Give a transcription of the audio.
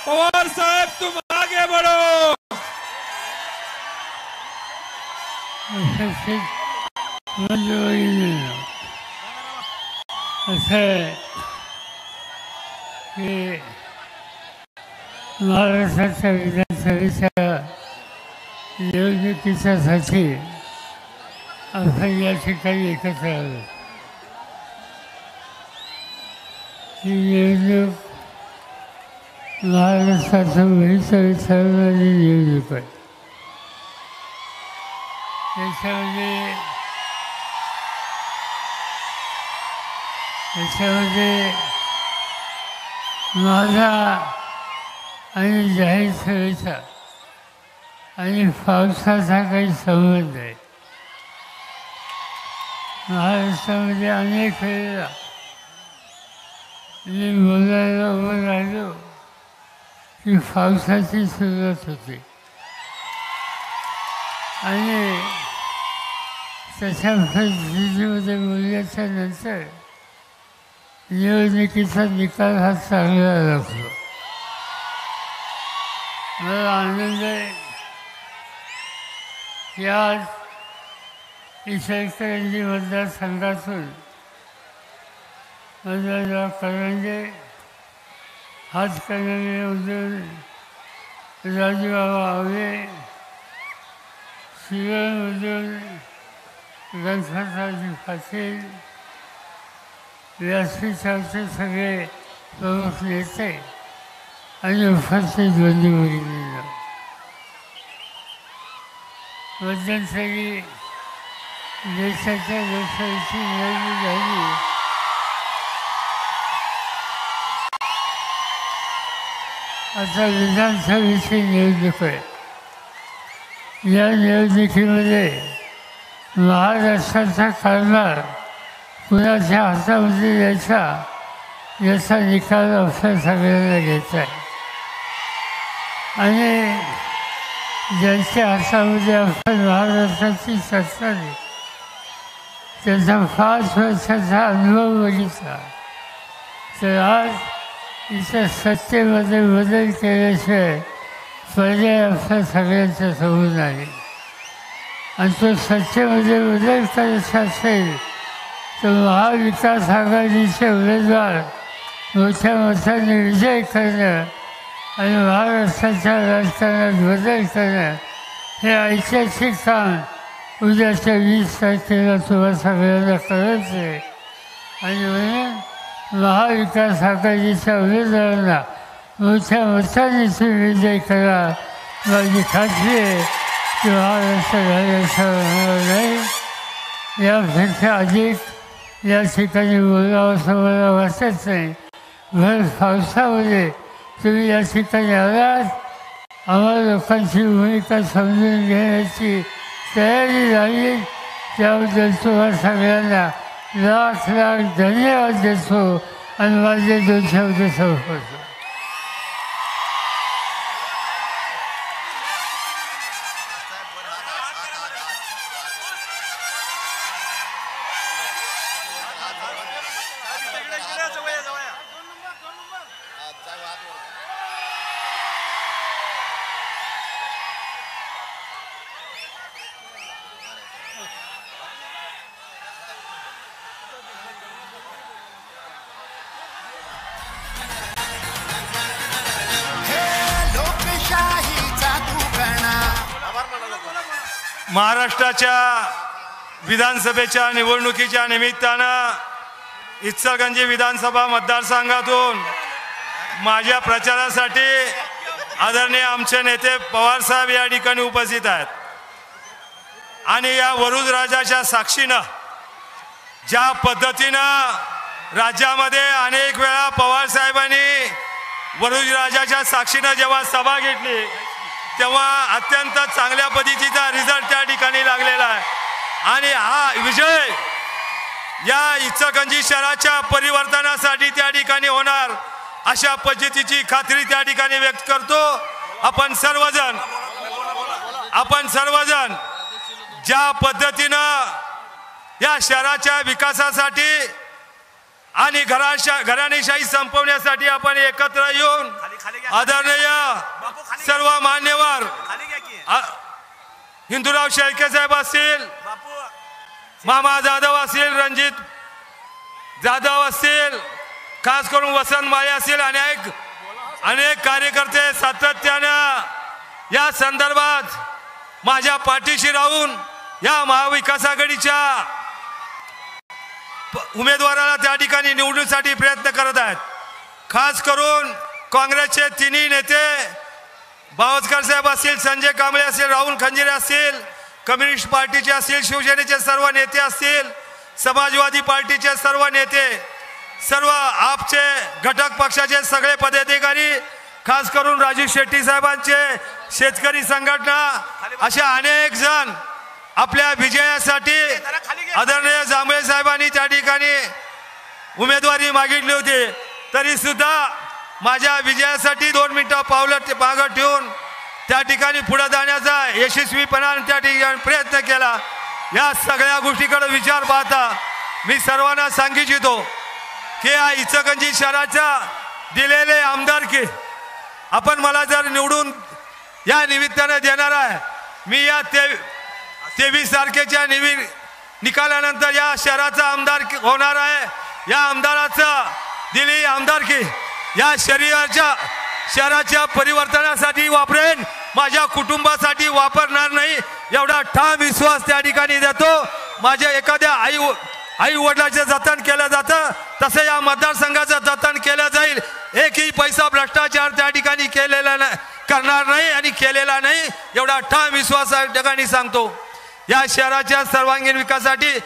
पवार साहब तुम आगे बढ़ो। महाराष्ट्राच्या विधानसभेच्या निवडणुकीसाठी आपण या ठिकाणी एकत्र आलो. ही निवडणूक महाराष्ट्राच्या भविष्य ठरवणारी निवडणूक आहे. त्याच्यामध्ये माझा आणि जाहीर सभेचा आणि पावसाचा काही संबंध आहे. महाराष्ट्रामध्ये अनेक वेळेला मी बोलायला उभं राहिलो की पावसाची सुरुवात होते आणि तशा परिस्थितीमध्ये बोलल्याच्या नंतर निवडणुकीचा निकाल हा चांगला लागतो. मला आनंद आहे की आज इचलकरंजी मतदारसंघातून माझा करंजे हातकणंगलेमधून राजूबाबा आवळे, शिरोळमधून गणपतरावजी पाटील, व्यासपीठावरचे सगळे प्रमुख नेते आणि उपस्थित बंधू भगिनींना मध्यंतरी देशाच्या लोकसभेची निवडणूक झाली. आता विधानसभेची निवडणूक आहे. या निवडणुकीमध्ये महाराष्ट्राचा कारभार कुणाच्या हातामध्ये द्यायचा याचा निकाल आपल्या सगळ्यांना घ्यायचा आहे आणि ज्यांच्या हातामध्ये आपण महाराष्ट्राची सत्ता आहे त्यांचा 5 वर्षाचा अनुभव बघितला तर आज इथं सत्तेमध्ये बदल केल्याशिवाय पर्याय आपल्या सगळ्यांच्या समोर नाही आणि तो सत्तेमध्ये बदल करायचा असेल तर महाविकास आघाडीचे उमेदवार मोठ्या मताने विजय करणं आणि महाराष्ट्राच्या राजकारणात बदल करणं हे ऐतिहासिक काम उद्याच्या 20 तारखेला तुम्हा सगळ्यांना करायचं आहे आणि म्हणून महाविकास आघाडीच्या उमेदवारांना मोठ्या मताने तुम्ही विजय करा. माझी खात्री आहे की महाराष्ट्र राजाचं होणार नाही. यापेक्षा अधिक या ठिकाणी बोलावं असं मला वाटत नाही. भर पावसामध्ये तुम्ही या ठिकाणी आलात. आम्हाला लोकांची भूमिका समजून घेण्याची तयारी झाली त्याबद्दल तुम्हा सगळ्यांना लाख लाख धन्यवाद देतो आणि माझे 2 शब्द संपवतो. महाराष्ट्राच्या विधानसभेच्या निवडणुकीच्या निमित्तानं इचलकरंजी विधानसभा मतदारसंघातून माझ्या प्रचारासाठी आदरणीय आमचे नेते पवारसाहेब या ठिकाणी उपस्थित आहेत आणि या वरुड राजाच्या साक्षीनं ज्या पद्धतीनं राज्यामध्ये अनेक वेळा पवारसाहेबांनी वरुड राजाच्या साक्षीनं जेव्हा सभा घेतली तेव्हा अत्यंत चांगल्या पद्धतीचा रिझल्ट त्या ठिकाणी लागलेला आहे आणि हा विजय या इचलकरंजी शहराच्या परिवर्तनासाठी त्या ठिकाणी होणार अशा पद्धतीची खात्री त्या ठिकाणी व्यक्त करतो. आपण सर्वजण ज्या पद्धतीनं या शहराच्या विकासासाठी आणि घराणेशाही संपवण्यासाठी आपण एकत्र येऊन आदरणीय सर्व मान्यवर हिंदूराव शेळके साहेब असतील, मामा जाधव असतील, रणजित जाधव असतील, खास करून वसंत माळे असतील, अनेक कार्यकर्ते सातत्यानं या संदर्भात माझ्या पाठीशी राहून या महाविकास आघाडीच्या उमेदवाराला त्या ठिकाणी निवडणुकीसाठी प्रयत्न करत आहेत. खास करून काँग्रेसचे तिन्ही नेते बावस्कर साहेब असतील, संजय कांबळे असतील, राहुल खंजिरे असतील, कम्युनिस्ट पार्टीचे असतील, शिवसेनेचे सर्व नेते असतील, समाजवादी पार्टीचे सर्व नेते, सर्व आपचे घटक पक्षाचे सगळे पदाधिकारी, खास करून राजू शेट्टी साहेबांचे शेतकरी संघटना, अशा अनेक जण आपल्या विजयासाठी आदरणीय जांभळे साहेबांनी त्या ठिकाणी उमेदवारी मागितली होती. तरी सुद्धा माझ्या विजयासाठी 2 मिनिटं पावलं मागं ठेवून त्या ठिकाणी पुढे जाण्याचा यशस्वीपणाने त्या ठिकाणी प्रयत्न केला. या सगळ्या गोष्टीकडे विचार पाहता मी सर्वांना सांगू इच्छितो की या इचलकरंजी शहराच्या दिलेले आमदारकी आपण मला जर निवडून या निमित्ताने देणार आहे. मी या 23 तारखेच्या निकालानंतर या शहराचा आमदार होणार आहे. या आमदाराचा दिलेली आमदारकी या शहराच्या परिवर्तनासाठी वापरेन, माझ्या कुटुंबासाठी वापरणार नाही एवढा ठाम विश्वास त्या ठिकाणी देतो. माझ्या एखाद्या आई वडिलांचं जतन केलं जातं तसं या मतदारसंघाचं जतन केलं जाईल. एकही पैसा भ्रष्टाचार त्या ठिकाणी केलेला नाही, करणार नाही आणि केलेला नाही एवढा ठाम विश्वास त्या ठिकाणी सांगतो. या शहराच्या सर्वांगीण विकासासाठी